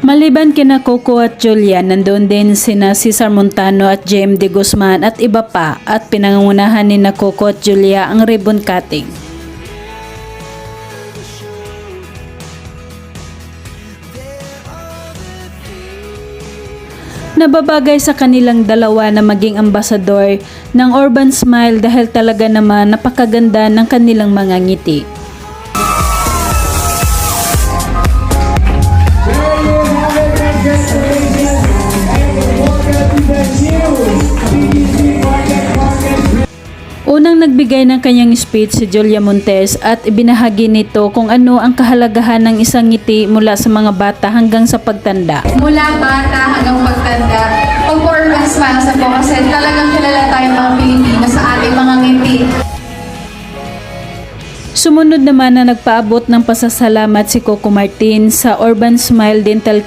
Maliban kina Coco at Julian, nandoon din sina Cesar Montano at JM De Guzman at iba pa, at pinangungunahan ni na Coco at Julia ang ribbon cutting. Nababagay sa kanilang dalawa na maging ambasador ng Urban Smile dahil talaga naman napakaganda ng kanilang mga ngiti. Unang nagbigay ng kanyang speech si Julia Montes at ibinahagi nito kung ano ang kahalagahan ng isang ngiti mula sa mga bata hanggang sa pagtanda. Mula bata hanggang pagtanda, pag-urban smile sa po kasi talagang kilala tayo mga Pilipino sa ating mga ngiti. Sumunod naman na nagpaabot ng pasasalamat si Coco Martin sa Urban Smile Dental